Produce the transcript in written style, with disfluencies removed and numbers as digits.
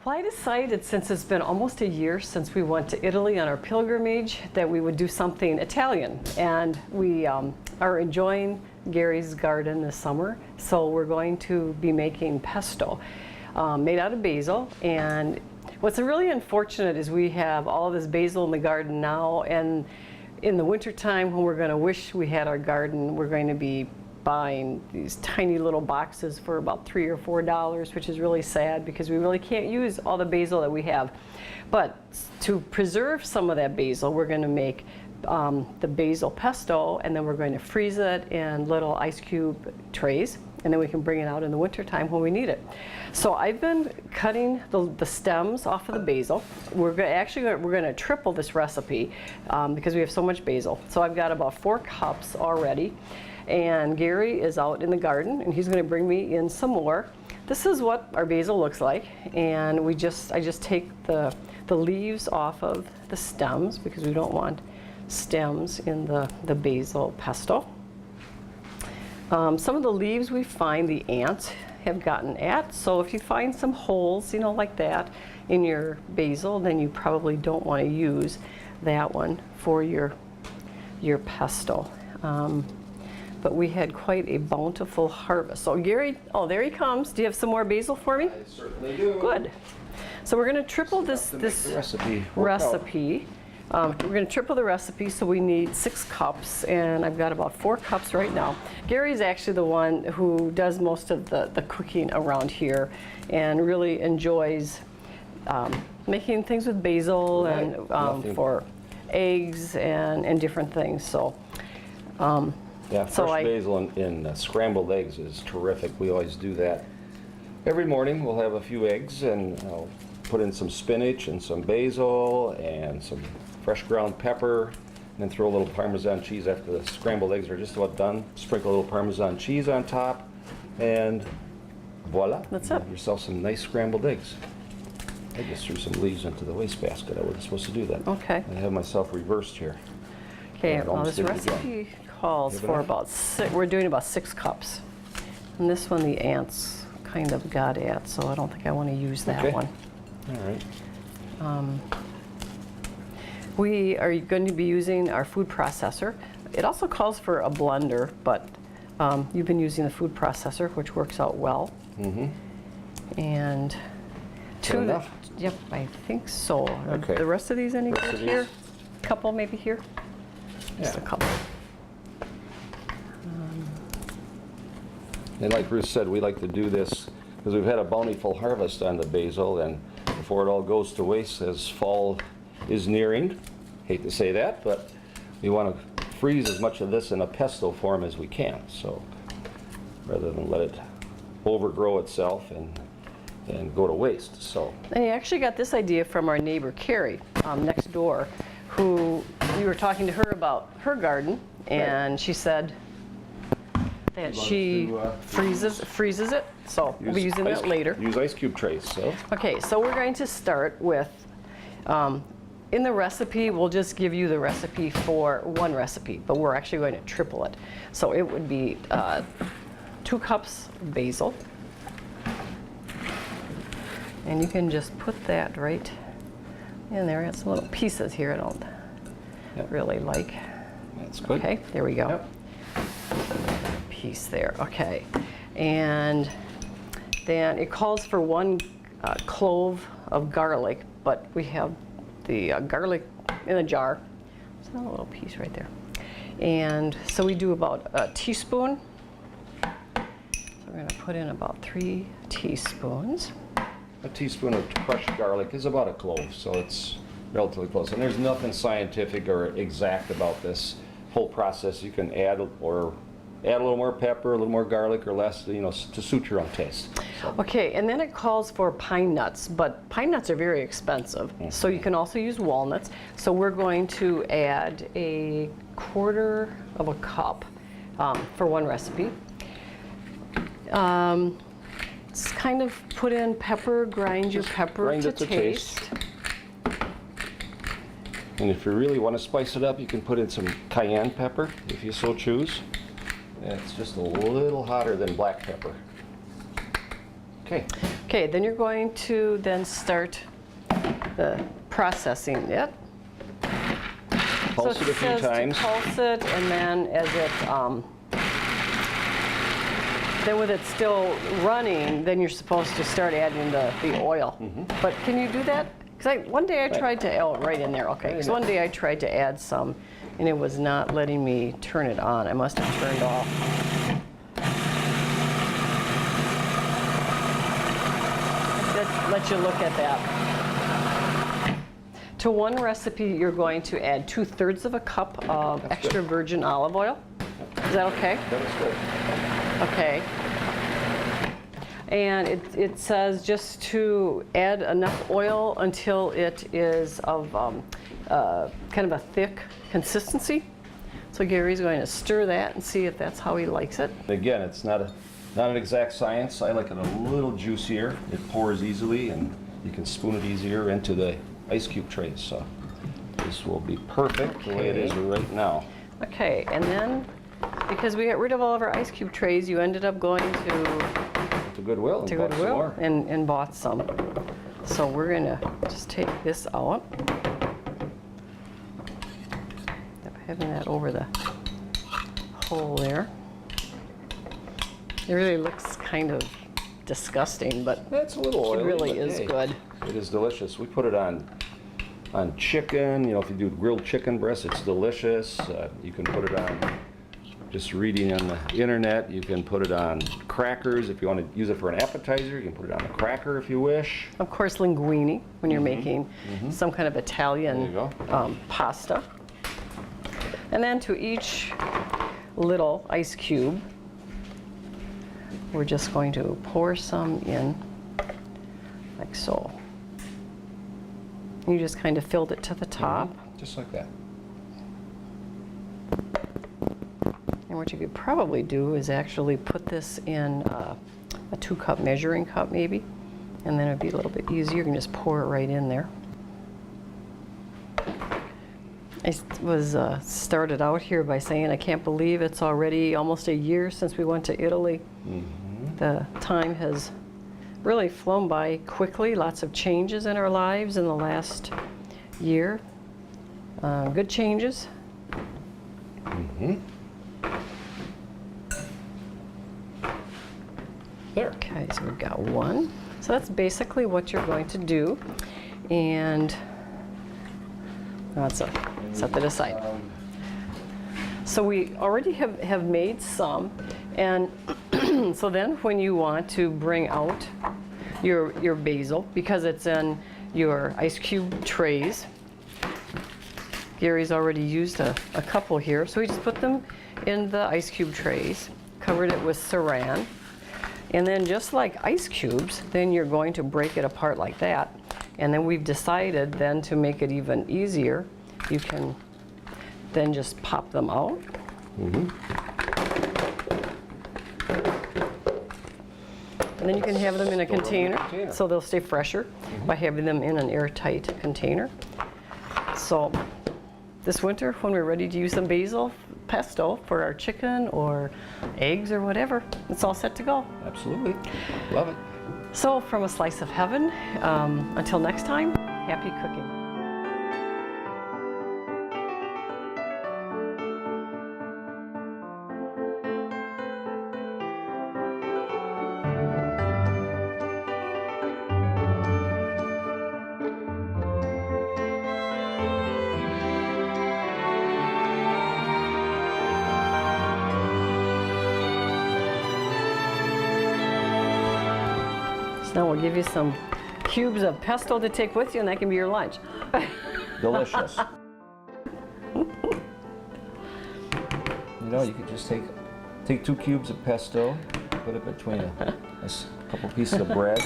Well, I decided, since it's been almost a year since we went to Italy on our pilgrimage, that we would do something Italian. And we are enjoying Gary's garden this summer, so we're going to be making pesto made out of basil. And what's really unfortunate is we have all of this basil in the garden now, and in the wintertime when we're going to wish we had our garden, we're going to be buying these tiny little boxes for about $3 or $4, which is really sad because we really can't use all the basil that we have. But to preserve some of that basil, we're going to make the basil pesto, and then we're going to freeze it in little ice cube trays, and then we can bring it out in the wintertime when we need it. So I've been cutting the stems off of the basil. We're going to triple this recipe because we have so much basil. So I've got about 4 cups already. And Gary is out in the garden, and he's going to bring me in some more. This is what our basil looks like, and I just take the leaves off of the stems because we don't want stems in the basil pesto. Some of the leaves we find the ants have gotten at, so if you find some holes, you know, like that in your basil, then you probably don't want to use that one for your pesto. But we had quite a bountiful harvest. So Gary, oh, there he comes. Do you have some more basil for me? I certainly do. Good. So we're going to triple this recipe. We're going to triple the recipe, so we need 6 cups, and I've got about 4 cups right now. Gary's actually the one who does most of the cooking around here and really enjoys making things with basil, right, and for eggs and different things. So. Yeah, fresh basil in scrambled eggs is terrific. We always do that. Every morning we'll have a few eggs, and I'll put in some spinach and some basil and some fresh ground pepper, and then throw a little Parmesan cheese after the scrambled eggs are just about done. Sprinkle a little Parmesan cheese on top, and voila. That's you it. have yourself some nice scrambled eggs. I just threw some leaves into the wastebasket. I wasn't supposed to do that. Okay. I have myself reversed here. Okay, well, this recipe calls for we're doing about 6 cups. And this one the ants kind of got at, so I don't think I want to use that one. All right. We are going to be using our food processor. It also calls for a blender, but you've been using the food processor, which works out well. Mm-hmm. And enough? Yep, I think so. Okay. The rest of these any good here? A couple maybe here? Just a couple. And like Ruth said, we like to do this because we've had a bountiful harvest on the basil, and before it all goes to waste as fall is nearing, hate to say that, but we want to freeze as much of this in a pesto form as we can, so rather than let it overgrow itself and go to waste. So. And I actually got this idea from our neighbor Carrie next door, who we were talking to her about her garden, and she said that she freezes it, so we'll be using that later. Use ice cube trays. So. Okay, so we're going to start with, in the recipe, we'll just give you the recipe for one recipe, but we're actually going to triple it. So it would be 2 cups basil, and you can just put that right in there. I got some little pieces here I don't really like. That's good. Okay, there we go. Yep. Piece there, okay. And then it calls for 1 clove of garlic, but we have the garlic in a jar. So a little piece right there. And so we do about a teaspoon. So we're going to put in about 3 teaspoons. A teaspoon of crushed garlic is about a clove, so it's relatively close. And there's nothing scientific or exact about this whole process. You can add a little more pepper, a little more garlic, or less, you know, to suit your own taste. So. Okay, and then it calls for pine nuts, but pine nuts are very expensive. Mm-hmm. So you can also use walnuts. So we're going to add a 1/4 of a cup for one recipe. Just kind of put in pepper, grind your pepper to taste. And if you really want to spice it up, you can put in some cayenne pepper, if you so choose. It's just a little hotter than black pepper. Okay. Okay, then you're going to then start the processing it. Pulse it a few times. To pulse it, and then as it, then with it still running, then you're supposed to start adding the oil. But can you do that? Because one day I tried to, oh, right in there, okay. Because one day I tried to add some, and it was not letting me turn it on. I must have turned off. Let you look at that. To one recipe, you're going to add 2/3 of a cup of extra virgin olive oil. Is that okay? That is good. Okay. And it says just to add enough oil until it is of kind of a thick consistency. So Gary's going to stir that and see if that's how he likes it. Again, it's not an exact science. I like it a little juicier. It pours easily, and you can spoon it easier into the ice cube trays. So this will be perfect the way it is right now. Okay, and then because we got rid of all of our ice cube trays, you ended up going to Goodwill and bought some more. and bought some. So we're gonna just take this out. Having that over the hole there. It really looks kind of disgusting, but That's a little oily, it really but is hey, good. It is delicious. We put it on chicken. You know, if you do grilled chicken breast, it's delicious. You can put it on, just reading on the internet, you can put it on crackers. If you want to use it for an appetizer, you can put it on a cracker if you wish. Of course, linguine, when you're making some kind of Italian There you go. pasta. And then to each little ice cube, we're just going to pour some in, like so. You just kind of filled it to the top. Just like that. And what you could probably do is actually put this in a 2-cup measuring cup maybe, and then it'd be a little bit easier. You can just pour it right in there. I was started out here by saying I can't believe it's already almost a year since we went to Italy. The time has really flown by quickly. Lots of changes in our lives in the last year. Good changes. There. Okay, so we've got one. So that's basically what you're going to do. And let's set that aside. So we already have made some, and so then when you want to bring out your basil, because it's in your ice cube trays, Gary's already used a couple here, so we just put them in the ice cube trays, covered it with saran, and then just like ice cubes, then you're going to break it apart like that. And then we've decided then to make it even easier, you can then just pop them out. And then you can have them in a container, so they'll stay fresher by having them in an airtight container. So this winter, when we're ready to use some basil pesto for our chicken or eggs or whatever, it's all set to go. Absolutely. Love it. So from a slice of heaven, until next time, happy cooking. Now we'll give you some cubes of pesto to take with you, and that can be your lunch. Delicious. You know, you could just take 2 cubes of pesto, put it between a couple pieces of bread.